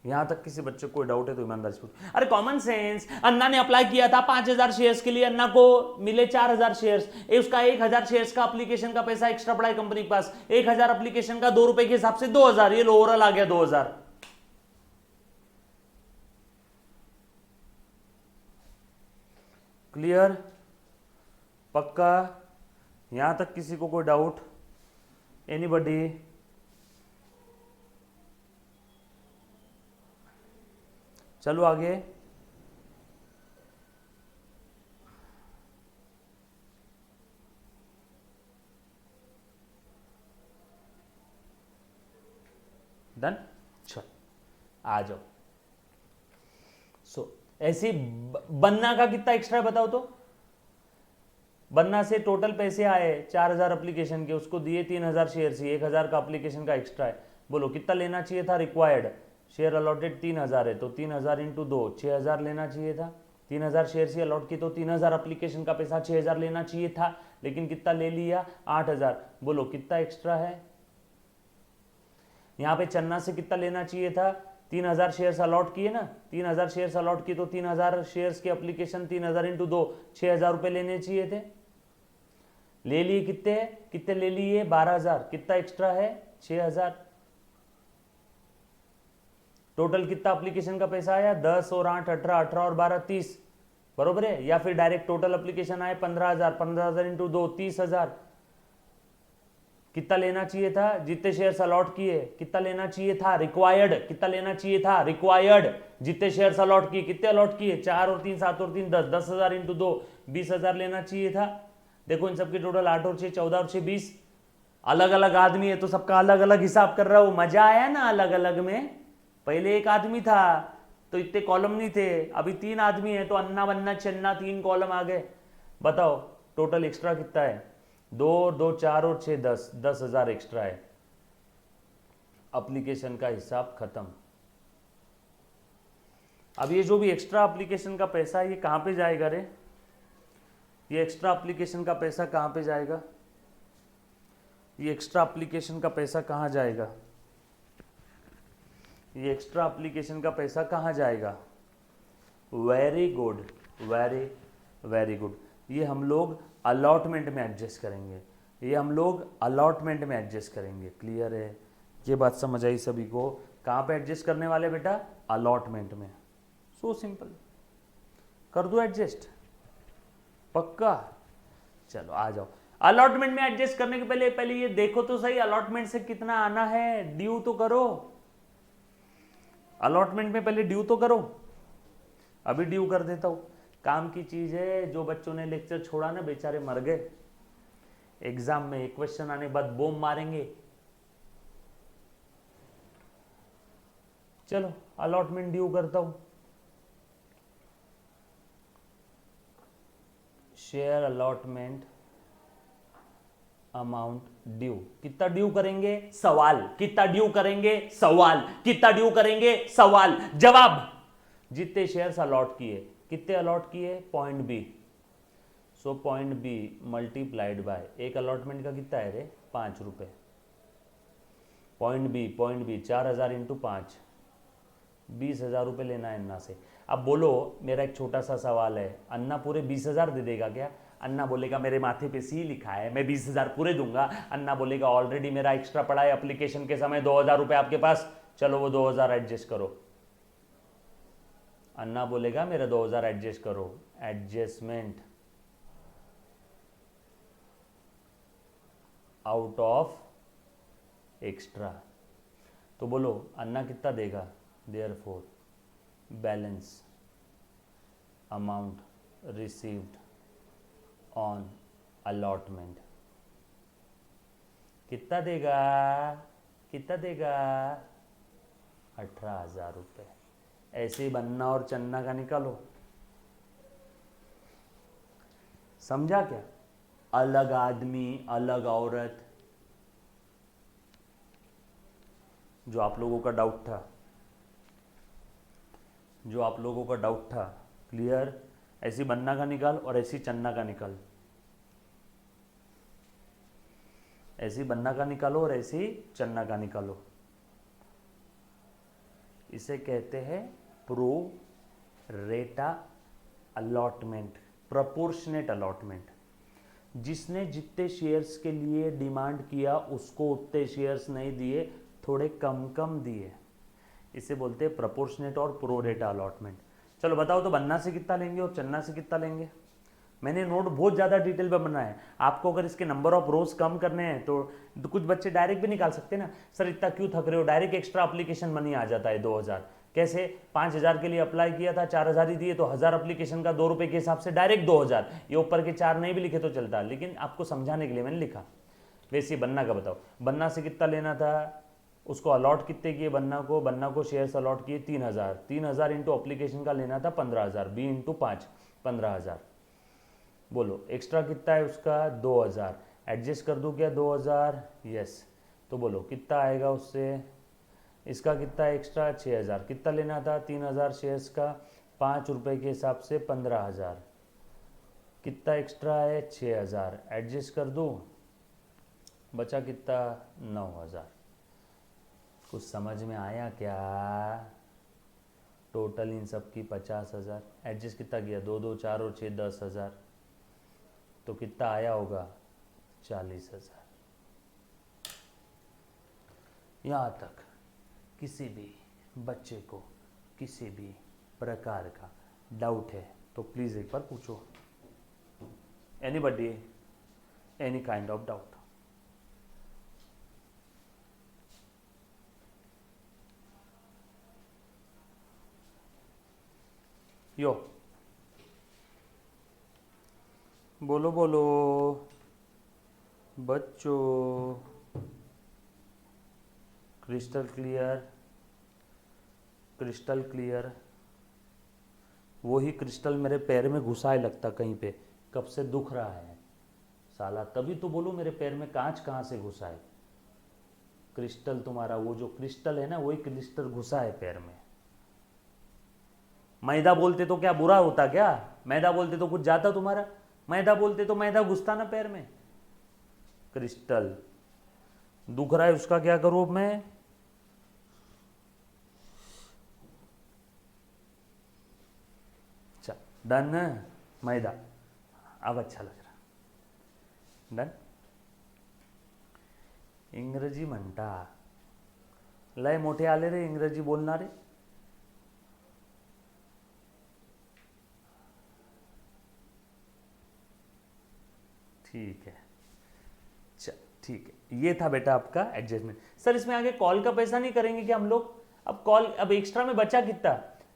यहां तक किसी बच्चे को कोई डाउट है तो ईमानदारी से पूछो। अरे कॉमन सेंस, अन्ना ने अप्लाई किया था 5000 शेयर्स के लिए, अन्ना को मिले 4000 शेयर्स। उसका 1000 शेयर्स का एप्लीकेशन का पैसा एक्स्ट्रा पड़ा है कंपनी के पास। 1000 एप्लीकेशन का ₹2 के हिसाब से 2000। ये ओवरऑल आ गया 2000। क्लियर? पक्का? यहां तक किसी को कोई डाउट? एनीबॉडी? चलो आगे। डन? चल आ जाओ। ऐसी बन्ना का कितना एक्स्ट्रा है बताओ तो? बन्ना से टोटल पैसे आए 4000 एप्लीकेशन के, उसको दिए 3000 शेयर ही, 1000 का एप्लीकेशन का एक्स्ट्रा है। बोलो कितना लेना चाहिए था? रिक्वायर्ड शेयर अलॉटेड 3000 है, तो 3000 इंटू 2 6000 लेना चाहिए था। 3000 शेयर से अलॉट की तो 3000 एप्लीकेशन का पैसा 6000 लेना चाहिए था, लेकिन कितना ले लिया? 8000। बोलो कितना एक्स्ट्रा है? यहां पे चन्ना से कितना लेना चाहिए था? 3000 शेयर्स अलॉट किए ना, 3000 शेयर्स अलॉट किए तो 3000 शेयर्स की एप्लीकेशन 3000 इंटू 2 6000 रुपए लेने चाहिए थे। ले लिए कितने? कितने ले लिए? 12000। कितना एक्स्ट्रा है? 6000। टोटल कितना एप्लीकेशन का पैसा आया? 10 और 8 18, 18 और 12 30। बरोबर है? या फिर डायरेक्ट टोटल एप्लीकेशन आए 15000, 15000 इंटू 2 30000। कितना लेना चाहिए था? जितने शेयर्स अलॉट किए कितना लेना चाहिए था? रिक्वायर्ड कितना लेना चाहिए था? रिक्वायर्ड जितने शेयर्स अलॉट किए, कितने अलॉट किए? 4 और 3 7 और 3 10, 10000 इंटू 2 20000 लेना चाहिए था। देखो इन सबके टोटल 8 और 6 14 और 6 20। अलग अलग आदमी है तो सबका अलग अलग हिसाब कर रहा हूं। मजा आया ना अलग अलग में? पहले एक आदमी था तो इतने कॉलम नहीं थे, अभी 3 आदमी है तो अन्ना बन्ना चन्ना 3 कॉलम आ गए। बताओ टोटल एक्स्ट्रा कितना है? 2 और 2 4 और 6 10, 10,000 एक्स्ट्रा है। एप्लीकेशन का हिसाब खत्म। अब ये जो भी एक्स्ट्रा एप्लीकेशन का पैसा है ये कहां पे जाएगा रे? ये एक्स्ट्रा एप्लीकेशन का पैसा कहां पे जाएगा? ये एक्स्ट्रा एप्लीकेशन का पैसा कहां जाएगा? ये एक्स्ट्रा एप्लीकेशन का पैसा कहां जाएगा? Very good, very very good. ये हम लोग अलॉटमेंट में एडजस्ट करेंगे। ये हम लोग अलॉटमेंट में एडजस्ट करेंगे। क्लियर है? ये बात समझ आई सभी को? कहां पे एडजस्ट करने वाले बेटा? अलॉटमेंट में। So simple. कर दो एडजस्ट? पक्का? चलो आ जाओ। अलॉटमेंट में एडजस्ट करने के पहले ये देखो तो सही अलॉटमेंट से कितना आना है। ड्यू तो करो। अलॉटमेंट में पहले ड्यू तो करो। अभी ड्यू कर देता हूं। काम की चीज है। जो बच्चों ने लेक्चर छोड़ा ना बेचारे मर गए। एग्जाम में एक क्वेश्चन आने के बाद बॉम्ब मारेंगे। चलो अलॉटमेंट ड्यू करता हूं। Share allotment amount due. कितना ड्यू करेंगे? सवाल। कितना ड्यू करेंगे? सवाल। कितना ड्यू करेंगे? सवाल। जवाब जितने शेयर्स अलॉट किए। कितने अलॉट किए? Point B. So point B multiplied by, एक अलॉटमेंट का कितना है रे, 5 रुपये। पॉइंट बी 4,000 इंटू 5, 20,000 रुपये लेना है अन्ना से। अब बोलो, मेरा एक छोटा सा सवाल है, अन्ना पूरे 20,000 दे देगा क्या? अन्ना बोलेगा मेरे माथे पे सी लिखा है, मैं 20,000 पूरे दूंगा। अन्ना बोलेगा ऑलरेडी मेरा एक्स्ट्रा पड़ा है एप्लीकेशन के समय 2,000 रुपये आपके पास, चलो वो 2,000 एडजस्ट करो। अन्ना बोलेगा मेरा 2,000 एडजस्ट करो, एडजस्टमेंट आउट ऑफ एक्स्ट्रा। तो बोलो अन्ना कितना देगा, therefore balance amount received on allotment कितना देगा, कितना देगा, 18,000 रुपये। ऐसे ही बन्ना और चन्ना का निकालो, समझा क्या? अलग आदमी अलग औरत, जो आप लोगों का डाउट था, जो आप लोगों का डाउट था, क्लियर? ऐसी बन्ना का निकाल और ऐसी चन्ना का निकाल, ऐसी बन्ना का निकालो और ऐसी चन्ना का निकालो। इसे कहते हैं प्रो रेटा अलॉटमेंट, प्रोपोर्शनेट अलॉटमेंट। जिसने जितने शेयर्स के लिए डिमांड किया उसको उतने शेयर्स नहीं दिए, थोड़े कम कम दिए। इसे बोलते हैं प्रोपोर्शनेट और प्रो रेटा अलॉटमेंट। चलो बताओ तो बन्ना से कितना लेंगे और चन्ना से कितना लेंगे? मैंने नोट बहुत ज़्यादा डिटेल में बनाया है। आपको अगर इसके नंबर ऑफ रोज कम करने हैं तो कुछ बच्चे डायरेक्ट भी निकाल सकते हैं ना, सर इतना क्यों थक रहे हो, डायरेक्ट एक्स्ट्रा एप्लीकेशन मनी आ जाता है 2,000। कैसे? 5,000 के लिए अप्लाई किया था, 4,000 ही दिए, तो 1,000 एप्लीकेशन का 2 रुपये के हिसाब से डायरेक्ट 2,000। ये ऊपर के 4 नहीं भी लिखे तो चलता, लेकिन आपको समझाने के लिए मैंने लिखा। वैसे बन्ना का बताओ, बन्ना से कितना लेना था, उसको अलॉट कितने किए बन्ना को शेयर्स अलॉट किए 3,000। 3,000 इंटू एप्लीकेशन का लेना था 15,000, बी इंटू 5 15,000। बोलो एक्स्ट्रा कितना है उसका, 2,000। एडजस्ट कर दूँ क्या 2,000? यस। तो बोलो कितना आएगा उससे, इसका कितना एक्स्ट्रा 6,000। कितना लेना था 3,000 शेयर्स का, 5 रुपये के हिसाब से 15,000। कितना एक्स्ट्रा है 6,000। एडजस्ट कर दूँ, बचा कितना 9,000। कुछ समझ में आया क्या? टोटल इन सब की 50,000। एडजस्ट कितना किया, 2 2 4 और 6 10,000। तो कितना आया होगा 40,000। यहाँ तक किसी भी बच्चे को किसी भी प्रकार का डाउट है तो प्लीज़ एक बार पूछो। Anybody, any kind of doubt? यो बोलो बोलो बच्चों, क्रिस्टल क्लियर, क्रिस्टल क्लियर। वही क्रिस्टल मेरे पैर में घुसा है लगता कहीं पे, कब से दुख रहा है साला, तभी तो बोलो मेरे पैर में कांच कहाँ से घुसा है। क्रिस्टल तुम्हारा, वो जो क्रिस्टल है ना वही क्रिस्टल घुसा है पैर में। मैदा बोलते तो क्या बुरा होता क्या? मैदा बोलते तो कुछ जाता तुम्हारा? मैदा बोलते तो मैदा घुसता ना पैर में। क्रिस्टल दुख रहा है, उसका क्या करूं अब मैं? अच्छा डन, मैदा अब अच्छा लग रहा। डन। इंग्रजी म्हणता, लय मोठे आले रे इंग्रजी बोलणारे। ठीक है, ठीक है, ये था बेटा आपका एडजस्टमेंट। सर इसमें आगे कॉल का पैसा नहीं करेंगे क्या हम लोग? अब कॉल, अब एक्स्ट्रा में बचा कितना?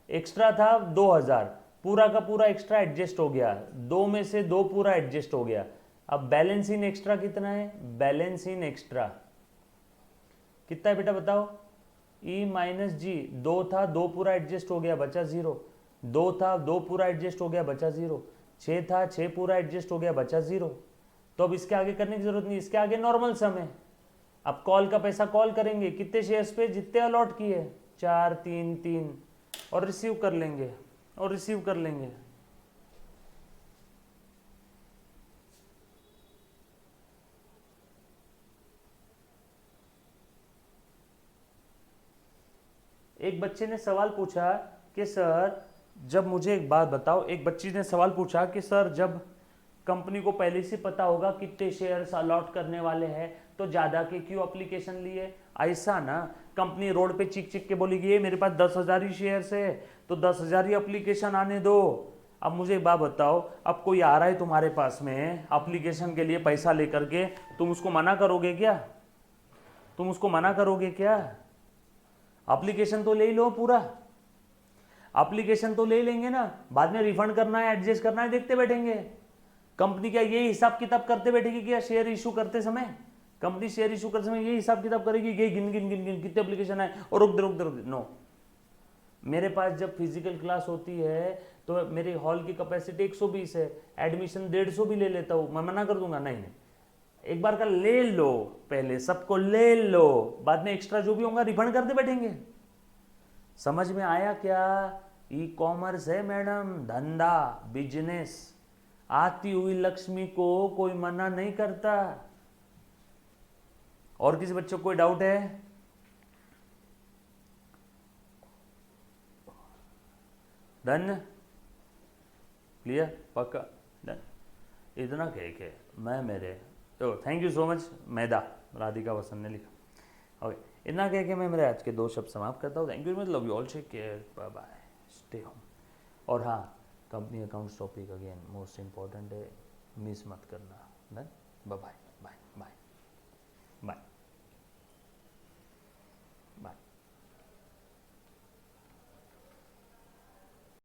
एक्स्ट्रा था 2,000, पूरा का पूरा एक्स्ट्रा एडजस्ट हो गया, 2 में से 2 पूरा एडजस्ट हो गया। अब बैलेंस इन एक्स्ट्रा कितना है? बैलेंस इन एक्स्ट्रा कितना है बेटा बताओ? ई माइनस जी, 2 था 2 पूरा एडजस्ट हो गया बचा 0, 2 था 2 पूरा एडजस्ट हो गया बचा 0, 6 था 6 पूरा एडजस्ट हो गया बचा 0। तो अब इसके आगे करने की जरूरत नहीं, इसके आगे नॉर्मल सम है। अब कॉल का पैसा कॉल करेंगे कितने शेयर्स पे, जितने अलॉट किए 4 3 3, और रिसीव कर लेंगे, और रिसीव कर लेंगे। एक बच्चे ने सवाल पूछा कि सर जब मुझे एक बात बताओ, एक बच्ची ने सवाल पूछा कि सर जब कंपनी को पहले से पता होगा कितने शेयर्स अलॉट करने वाले हैं तो ज़्यादा के क्यों एप्लीकेशन लिए? ऐसा ना, कंपनी रोड पे चिक चिक के बोलेगी ये मेरे पास 10,000 ही शेयर्स है तो 10,000 ही एप्लीकेशन आने दो। अब मुझे एक बात बताओ, अब कोई आ रहा है तुम्हारे पास में एप्लीकेशन के लिए पैसा लेकर के, तुम उसको मना करोगे क्या? तुम उसको मना करोगे क्या? एप्लीकेशन तो ले लो पूरा, एप्लीकेशन तो ले लेंगे ना, बाद में रिफंड करना है एडजस्ट करना है देखते बैठेंगे। कंपनी क्या ये हिसाब किताब करते बैठेगी क्या? शेयर इशू करते समय कंपनी शेयर इशू करते समय ये हिसाब किताब करेगी ये गिन गिन गिन गिन कितने एप्लीकेशन है और रुक दे नो। मेरे पास जब फिजिकल क्लास होती है तो मेरे हॉल की कैपेसिटी 120 है, एडमिशन 150 भी ले लेता हूँ, मैं मना कर दूंगा? नहीं नहीं, एक बार का ले लो, पहले सबको ले लो, बाद में एक्स्ट्रा जो भी होगा रिफंड करते बैठेंगे। समझ में आया क्या? ई कॉमर्स है मैडम, धंधा, बिजनेस। आती हुई लक्ष्मी को कोई मना नहीं करता। और किसी बच्चों को कोई डाउट है? डन? क्लियर? पक्का? डन? इतना केक है मैं मेरे तो थैंक यू सो मच मैदा, राधिका वसंत ने लिखा। ओके, इतना कह के मैं मेरे आज के 2 शब्द समाप्त करता हूँ। थैंक यू, मतलब you all take care, bye bye, stay home. और हाँ, company accounts topic again most important है, मिस मत करना। Done? Bye bye bye bye bye.